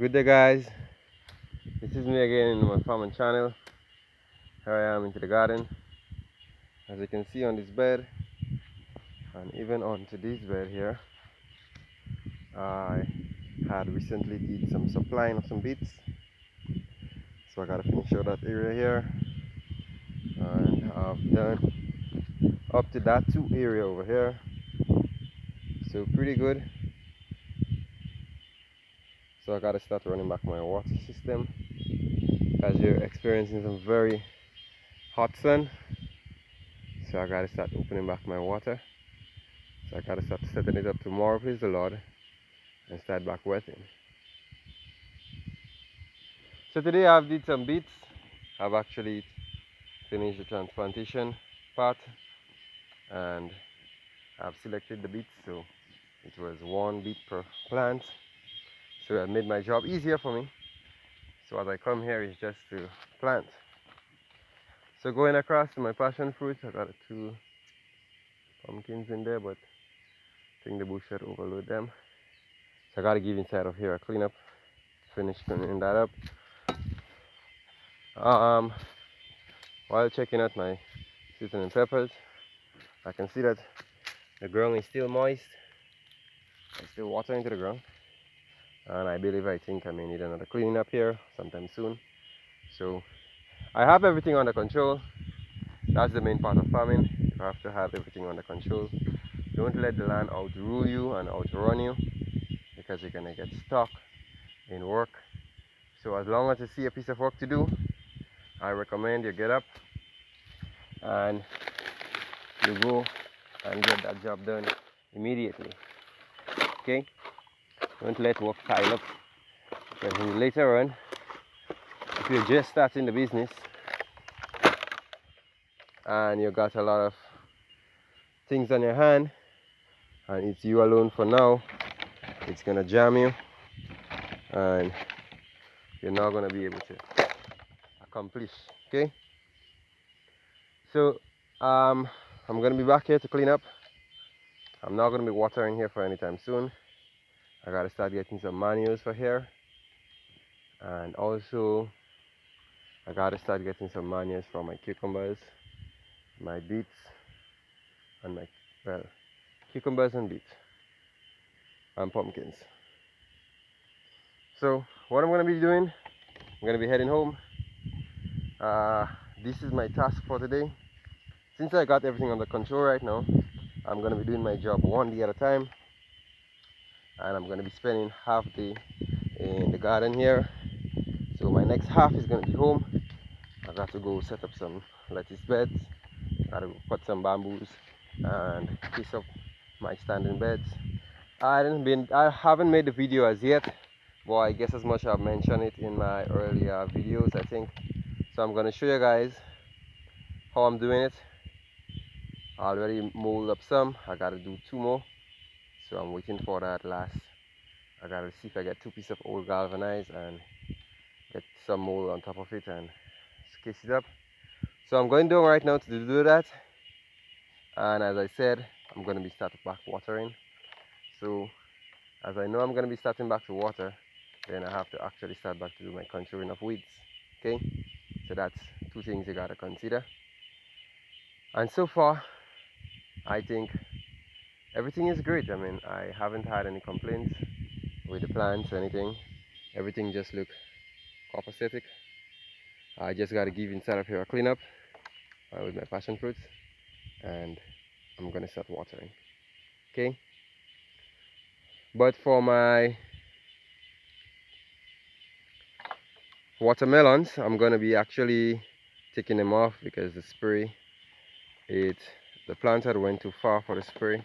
Good day, guys. This is me again in my farming channel. Here I am into the garden. As you can see on this bed, and even onto this bed here, I had recently did some supplying of some beets. So I gotta finish out that area here, and I've done up to that two area over here. So pretty good. So I gotta start running back my water system as you're experiencing some very hot sun. So I gotta start opening back my water. So I gotta start setting it up tomorrow, please the Lord, and start back wetting. So today I've did some beets. I've actually finished the transplantation part, and I've selected the beets, so it was one beet per plant. So it made my job easier for me. So as I come here is just to plant. So going across to my passion fruit, I got two pumpkins in there, but I think the bush should overload them. So I gotta give inside of here a clean up, finish cleaning that up. While checking out my seasoning peppers, I can see that the ground is still moist. There's still water into the ground, and I think I may need another cleaning up here sometime soon. So I have everything under control. That's the main part of farming. You have to have everything under control. Don't let the land outrule you and outrun you, because you're gonna get stuck in work. So as long as you see a piece of work to do, I recommend you get up and you go and get that job done immediately. Okay? Don't let work pile up, because later on, if you're just starting the business and you got a lot of things on your hand and it's you alone for now, it's gonna jam you and you're not gonna be able to accomplish. Okay, so I'm gonna be back here to clean up. I'm not gonna be watering here for any time soon. I gotta start getting some manures for here, and also I gotta start getting some manures for my cucumbers, my beets, and my, well, cucumbers and beets and pumpkins. So what I'm gonna be doing, I'm gonna be heading home. This is my task for today. Since I got everything under control right now, I'm gonna be doing my job one day at a time, and I'm gonna be spending half day in the garden here. So my next half is gonna be home. I got to go set up some lettuce beds. Gotta go cut some bamboos and piece up my standing beds. I haven't made the video as yet, but I guess as much I've mentioned it in my earlier videos, I think. So I'm gonna show you guys how I'm doing it. I already molded up some. I gotta do two more, so I'm waiting for that last. I gotta see if I get two pieces of old galvanized and get some mold on top of it and case it up. So I'm going down right now to do that, and as I said, I'm gonna be starting back watering. So as I know I'm gonna be starting back to water, then I have to actually start back to do my controlling of weeds. Okay, so that's two things you gotta consider. And so far, I think everything is great. I mean, I haven't had any complaints with the plants or anything. Everything just look copacetic. I just gotta give inside of here a cleanup with my passion fruits, and I'm gonna start watering. Okay, but for my watermelons, I'm gonna be actually taking them off because the spray, the plant had went too far for the spray,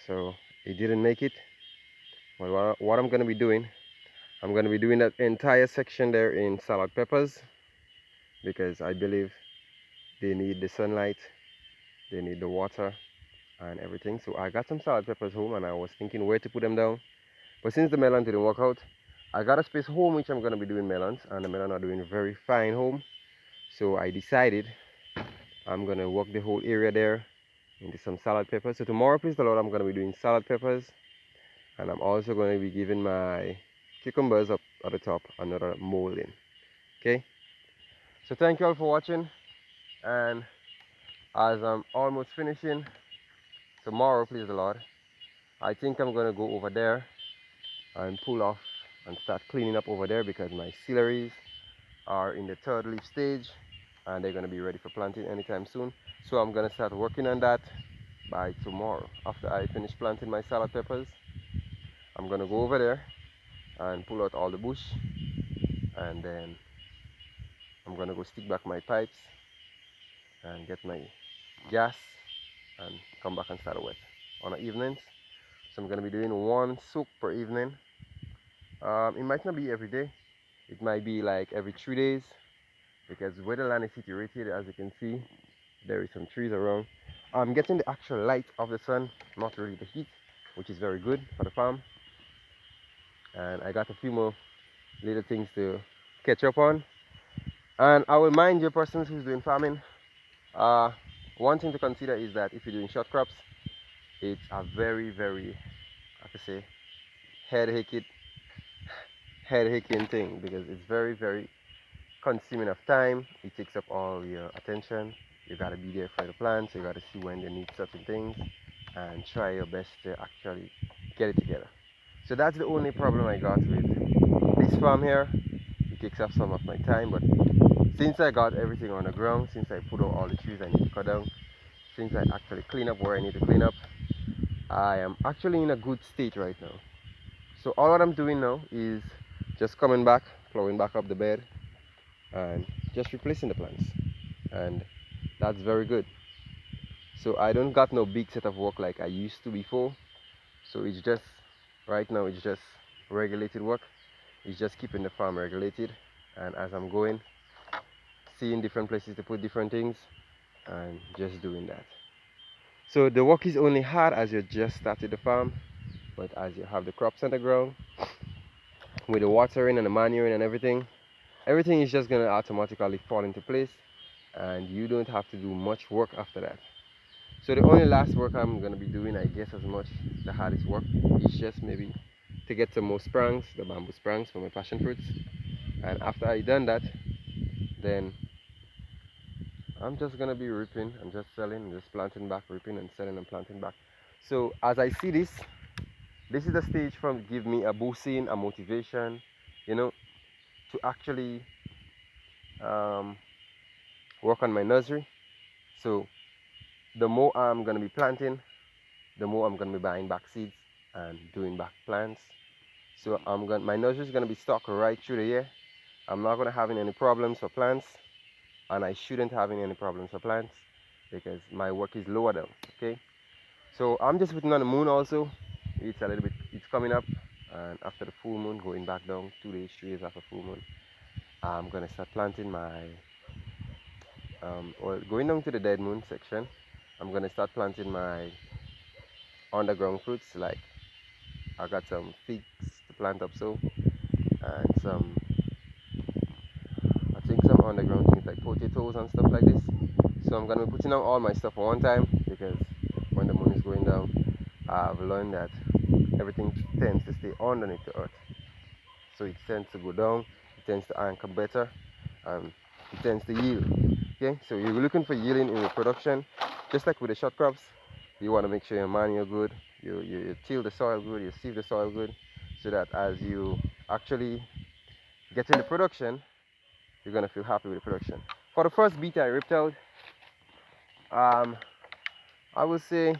so it didn't make it. But what I'm gonna be doing, I'm gonna be doing that entire section there in salad peppers, because I believe they need the sunlight, they need the water and everything. So I got some salad peppers home, and I was thinking where to put them down, but since the melon didn't work out, I got a space home which I'm gonna be doing melons, and the melon are doing very fine home. So I decided I'm gonna work the whole area there into some salad peppers. So tomorrow, please the Lord, I'm gonna be doing salad peppers, and I'm also gonna be giving my cucumbers up at the top, another molding. Okay, so thank you all for watching, and as I'm almost finishing tomorrow, please the Lord, I think I'm gonna go over there and pull off and start cleaning up over there, because my celeries are in the third leaf stage and they're gonna be ready for planting anytime soon. So I'm gonna start working on that by tomorrow. After I finish planting my salad peppers, I'm gonna go over there and pull out all the bush, and then I'm gonna go stick back my pipes and get my gas and come back and start wet on the evenings. So I'm gonna be doing one soak per evening. It might not be every day, it might be like every 3 days, because where the land is situated, as you can see, there is some trees around. I'm getting the actual light of the sun, not really the heat, which is very good for the farm. And I got a few more little things to catch up on. And I will mind you, persons who's doing farming, one thing to consider is that if you're doing short crops, it's a very, I have to say, head-aching thing, because it's very consuming of time. It takes up all your attention. You gotta be there for the plants. You gotta see when they need certain things and try your best to actually get it together. So that's the only problem I got with this farm here. It takes up some of my time, but since I got everything on the ground, since I put out all the trees I need to cut down, since I actually clean up where I need to clean up, I am actually in a good state right now. So all what I'm doing now is just coming back, plowing back up the bed, and just replacing the plants, and that's very good. So I don't got no big set of work like I used to before. So it's just, right now it's just regulated work. It's just keeping the farm regulated, and as I'm going, seeing different places to put different things, and just doing that. So the work is only hard as you just started the farm, but as you have the crops on the ground, with the watering and the manuring and everything is just gonna automatically fall into place, and you don't have to do much work after that. So the only last work I'm gonna be doing, I guess, as much the hardest work, is just maybe to get some more sprangs, the bamboo sprangs for my passion fruits. And after I done that, then I'm just gonna be reaping and just selling and just planting back, reaping and selling and planting back. So as I see this is the stage from give me a boosting, a motivation, you know, to actually work on my nursery. So the more I'm gonna be planting, the more I'm gonna be buying back seeds and doing back plants. So my nursery is gonna be stocked right through the year. I'm not gonna have any problems for plants, and I shouldn't have any problems for plants because my work is lower down. Okay, so I'm just waiting on the moon also. It's a little bit, it's coming up, and after the full moon, going back down 2 days, 3 days after full moon, I'm gonna start planting my well, going down to the dead moon section, I'm gonna start planting my underground fruits. Like I got some figs to plant up, so, and some, I think some underground things like potatoes and stuff like this. So I'm gonna be putting out all my stuff at one time, because when the moon is going down, I've learned that everything tends to stay underneath the earth. So it tends to go down, it tends to anchor better, and it tends to yield. Okay, so you're looking for yielding in your production, just like with the short crops. You want to make sure your manure good, you till the soil good, you sieve the soil good, so that as you actually get in the production, you're gonna feel happy with the production. For the first beet I ripped out, I would say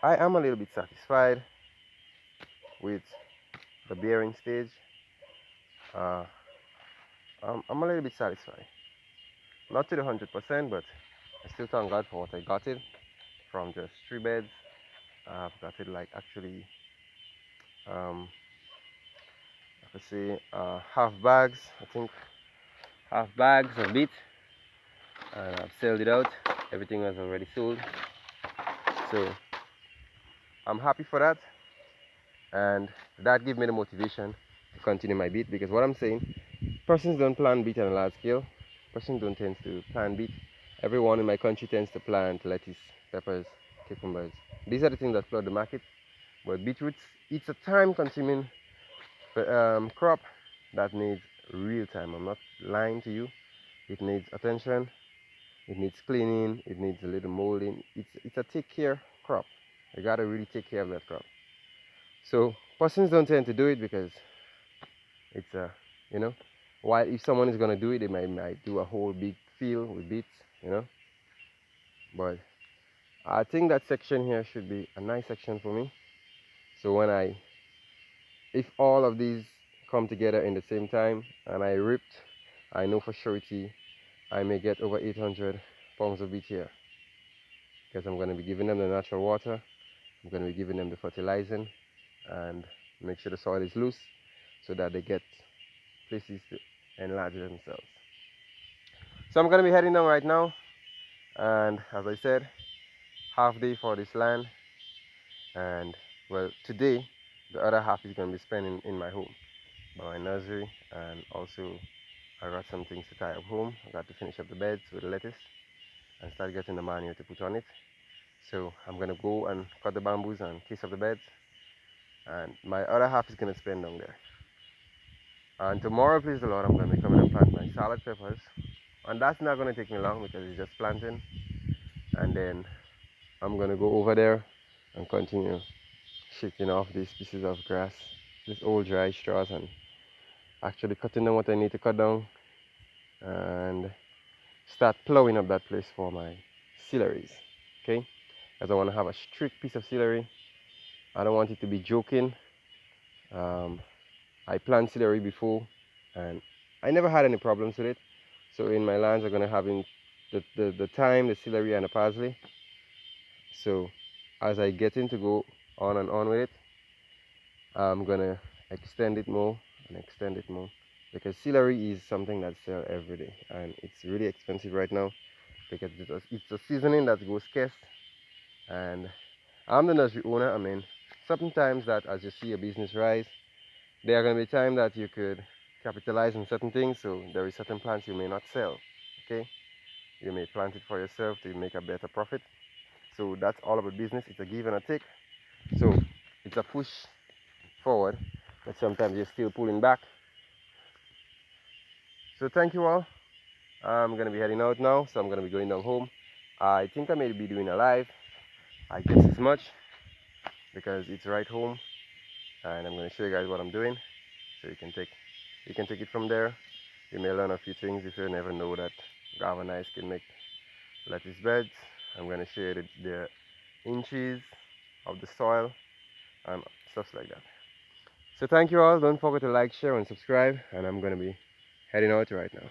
I am a little bit satisfied with the bearing stage. uh, I'm a little bit satisfied, not to the 100%, but I still thank God for what I got it from just 3 beds. I've got it like actually let's say half bags, I think half bags of beet, and I've sold it out. Everything was already sold, so I'm happy for that, and that gave me the motivation to continue my beet. Because what I'm saying, persons don't plant beet on a large scale. Persons don't tend to plant beet. Everyone in my country tends to plant lettuce, peppers, cucumbers. These are the things that flood the market. But beetroots, it's a time consuming crop that needs real time. I'm not lying to you. It needs attention. It needs cleaning. It needs a little molding. It's a take care crop. You gotta really take care of that crop. So persons don't tend to do it because it's a, you know, while if someone is gonna do it, they might do a whole big field with beets, you know. But I think that section here should be a nice section for me. So if all of these come together in the same time and I ripped, I know for surety I may get over 800 pounds of beet here because I'm going to be giving them the natural water. I'm going to be giving them the fertilizing and make sure the soil is loose so that they get places to enlarge themselves. So I'm going to be heading down right now, and as I said, half day for this land, and well, today the other half is going to be spent in my home by my nursery, and also I got some things to tie up home. I got to finish up the beds with the lettuce and start getting the manure to put on it. So I'm going to go and cut the bamboos and case up the beds, and my other half is going to spend down there. And tomorrow, please the Lord, I'm going to be coming and plant my salad peppers, and that's not going to take me long because it's just planting, and then I'm going to go over there and continue shaking off these pieces of grass, these old dry straws, and actually cutting down what I need to cut down and start plowing up that place for my celeries. Okay, as I want to have a strict piece of celery. I don't want it to be joking. um, I planted celery before and I never had any problems with it. So in my lands I'm going to have in the thyme, the celery and the parsley. So as I get in to go on and on with it, I'm going to extend it more and extend it more, because celery is something that sells every day and it's really expensive right now because it's a seasoning that goes scarce. And I'm the nursery owner. I mean, sometimes that as you see your business rise, there are going to be times that you could capitalize on certain things. So there is certain plants you may not sell. Okay, you may plant it for yourself to make a better profit. So that's all about business. It's a give and a take. So it's a push forward, but sometimes you're still pulling back. So thank you all. I'm going to be heading out now, so I'm going to be going down home. I think I may be doing a live. I guess as much because it's right home, and I'm going to show you guys what I'm doing, so you can take it from there. You may learn a few things if you never know that galvanized can make lettuce beds. I'm going to show you the inches of the soil and stuff like that. So thank you all. Don't forget to like, share and subscribe, and I'm going to be heading out right now.